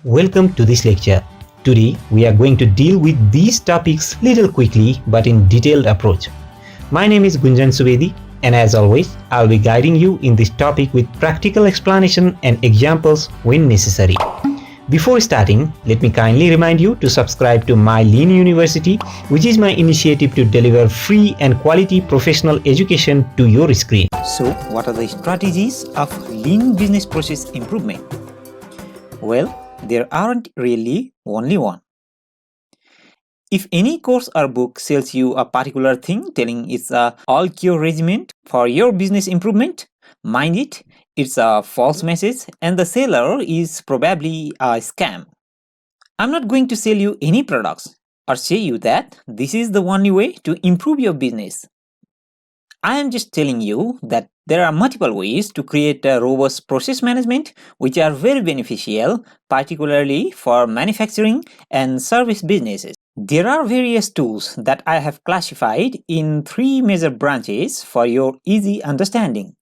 Welcome to this lecture. Today we are going to deal with these topics little quickly but in detailed approach. My name is Gunjan Subedi and as always I'll be guiding you in this topic with practical explanation and examples when necessary. Before starting, let me kindly remind you to subscribe to my Lean University, which is my initiative to deliver free and quality professional education to your screen. So, what are the strategies of lean business process improvement? Well, there aren't really only one. If any course or book sells you a particular thing telling it's a all-cure regimen for your business improvement, mind it, it's a false message and the seller is probably a scam. I'm not going to sell you any products or say you that this is the only way to improve your business. I am just telling you that there are multiple ways to create a robust process management which are very beneficial, particularly for manufacturing and service businesses. There are various tools that I have classified in 3 major branches for your easy understanding.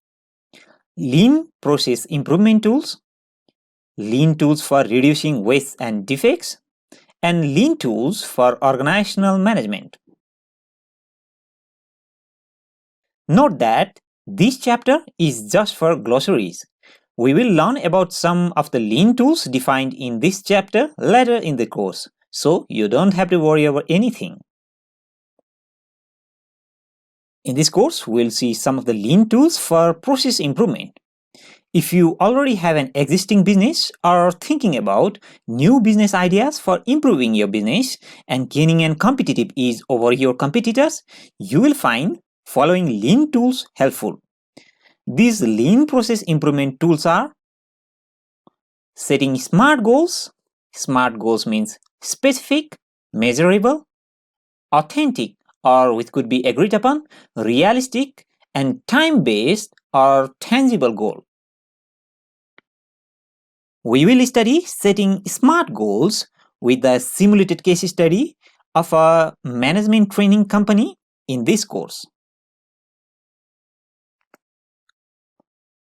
Lean process improvement tools, lean tools for reducing waste and defects, and lean tools for organizational management. Note that this chapter is just for glossaries. We will learn about some of the lean tools defined in this chapter later in the course, so you don't have to worry about anything. In this course, we'll see some of the lean tools for process improvement. If you already have an existing business or are thinking about new business ideas for improving your business and gaining a competitive edge over your competitors, you will find following lean tools helpful. These lean process improvement tools are setting SMART goals. SMART goals means specific, measurable, authentic or which could be agreed upon, realistic, and time-based or tangible goal. We will study setting SMART goals with a simulated case study of a management training company in this course.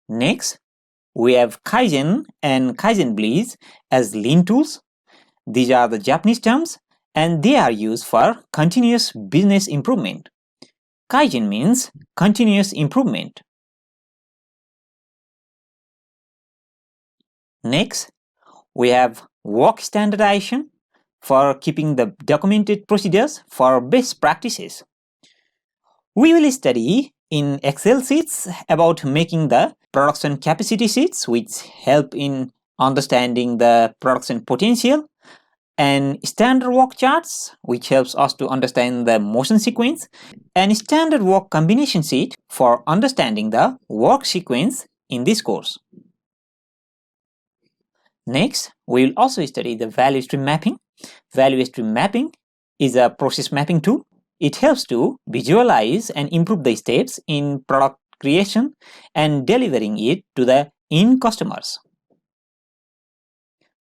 Next, we have Kaizen and Kaizen Bliss as lean tools. These are the Japanese terms and they are used for continuous business improvement. Kaizen means continuous improvement. Next, we have work standardization for keeping the documented procedures for best practices. We will study in Excel sheets about making the production capacity sheets which help in understanding the production potential, and standard work charts which helps us to understand the motion sequence, and standard work combination sheet for understanding the work sequence in this course. Next, we will also study the value stream mapping. Value stream mapping is a process mapping tool. It helps to visualize and improve the steps in product creation and delivering it to the end customers.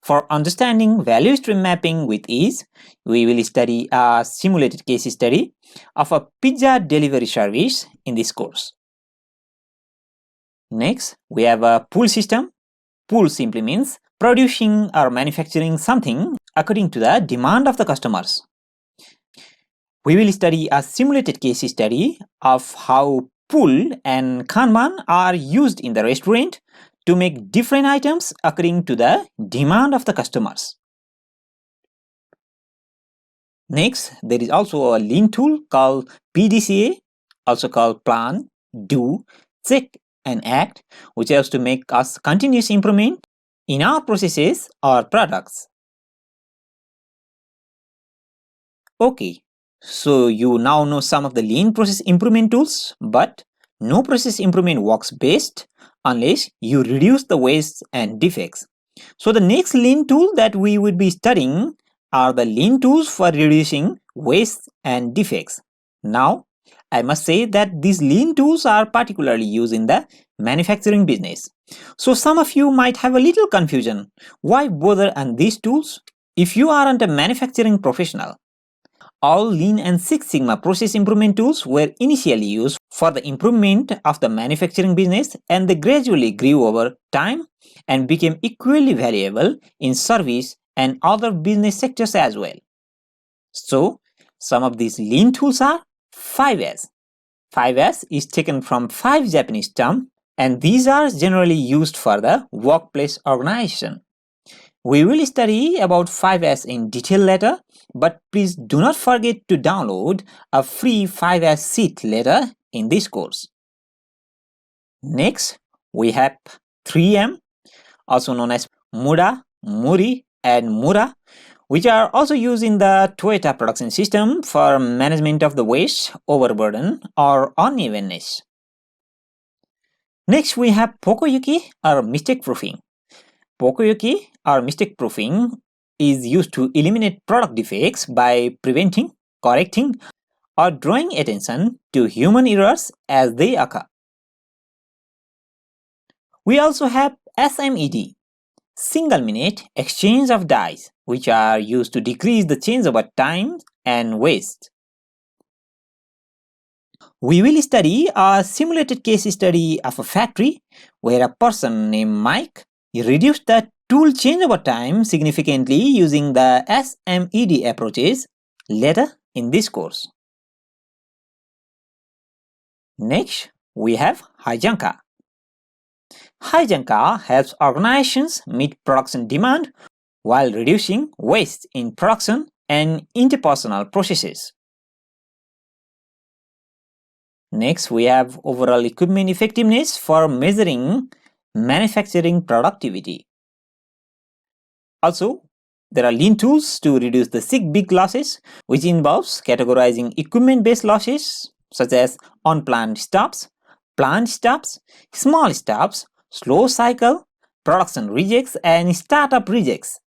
For understanding value stream mapping with ease, we will study a simulated case study of a pizza delivery service in this course. Next, we have a pull system. Pull simply means producing or manufacturing something according to the demand of the customers. We will study a simulated case study of how pull and kanban are used in the restaurant to make different items according to the demand of the customers. Next, there is also a lean tool called PDCA, also called plan, do, check and act, which helps to make us continuous improvement in our processes or products. Okay, so you now know some of the lean process improvement tools, but no process improvement works best unless you reduce the waste and defects. So the next lean tool that we would be studying are the lean tools for reducing waste and defects. Now, I must say that these lean tools are particularly used in the manufacturing business. So some of you might have a little confusion. Why bother on these tools? If you aren't a manufacturing professional, all Lean and Six Sigma process improvement tools were initially used for the improvement of the manufacturing business and they gradually grew over time and became equally valuable in service and other business sectors as well. So, some of these lean tools are 5S. 5S is taken from 5 Japanese terms, and these are generally used for the workplace organization. We will study about 5S in detail later, but please do not forget to download a free 5S sheet later in this course. Next, we have 3M, also known as Muda, Muri, and Mura, which are also used in the Toyota production system for management of the waste, overburden, or unevenness. Next, we have Pokoyuki or mistake proofing. Pokoyuki or mistake proofing is used to eliminate product defects by preventing, correcting, or drawing attention to human errors as they occur. We also have SMED, single minute exchange of dies, which are used to decrease the changeover time and waste. We will study a simulated case study of a factory where a person named Mike reduced the tool changeover time significantly using the SMED approaches later in this course. Next, we have Hijanka. Hijanka helps organizations meet production demand while reducing waste in production and interpersonal processes. Next, we have overall equipment effectiveness for measuring manufacturing productivity. Also, there are lean tools to reduce the 6 big losses, which involves categorizing equipment-based losses such as unplanned stops, planned stops, small stops, slow cycle, production rejects, and startup rejects.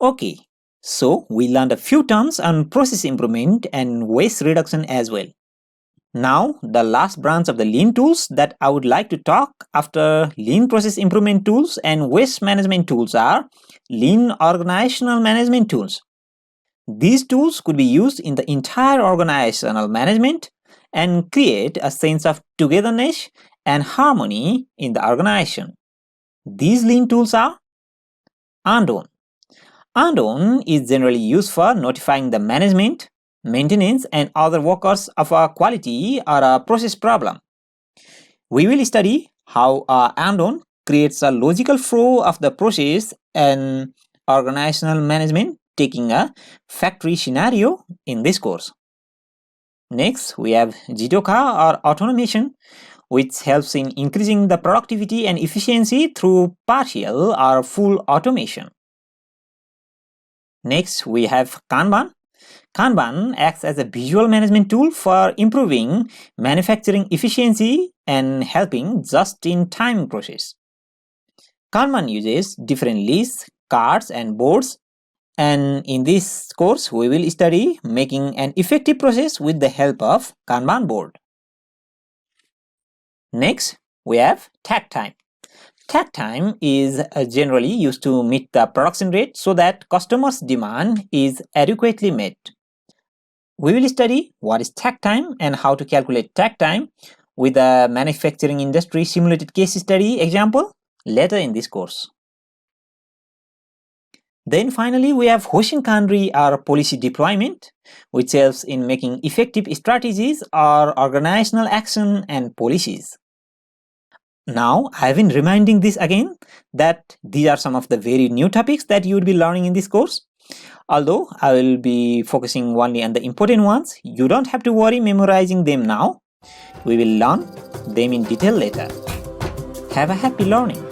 Okay, so we learned a few terms on process improvement and waste reduction as well. Now, the last branch of the lean tools that I would like to talk after lean process improvement tools and waste management tools are lean organizational management tools. These tools could be used in the entire organizational management and create a sense of togetherness and harmony in the organization. These lean tools are Unknown. Unknown is generally used for notifying the management, maintenance, and other workers of a quality or a process problem. We will study how Unknown creates a logical flow of the process and organizational management, taking a factory scenario in this course. Next, we have Jidoka or automation, which helps in increasing the productivity and efficiency through partial or full automation. Next, we have Kanban. Kanban acts as a visual management tool for improving manufacturing efficiency and helping just-in-time process. Kanban uses different lists, cards, and boards, and in this course, we will study making an effective process with the help of Kanban board. Next, we have takt time. Takt time is generally used to meet the production rate so that customers' demand is adequately met. We will study what is takt time and how to calculate takt time with a manufacturing industry simulated case study example later in this course. Then finally, we have Hoshinkanri or policy deployment, which helps in making effective strategies or organizational action and policies. Now, I have been reminding this again that these are some of the very new topics that you will be learning in this course. Although I will be focusing only on the important ones, you don't have to worry memorizing them now. We will learn them in detail later. Have a happy learning.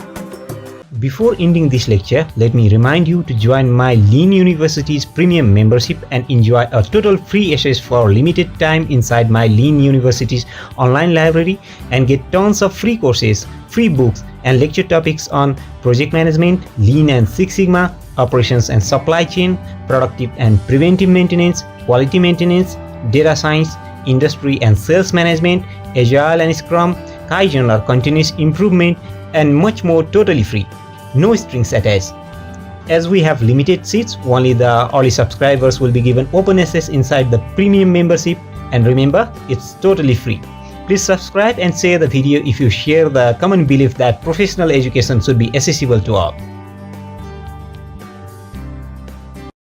Before ending this lecture, let me remind you to join my Lean University's premium membership and enjoy a total free access for limited time inside my Lean University's online library and get tons of free courses, free books, and lecture topics on project management, Lean and Six Sigma, operations and supply chain, productive and preventive maintenance, quality maintenance, data science, industry and sales management, Agile and Scrum, Kaizen or continuous improvement, and much more totally free. No strings attached. As we have limited seats, only the early subscribers will be given open access inside the premium membership, and remember, it's totally free. Please subscribe and share the video if you share the common belief that professional education should be accessible to all.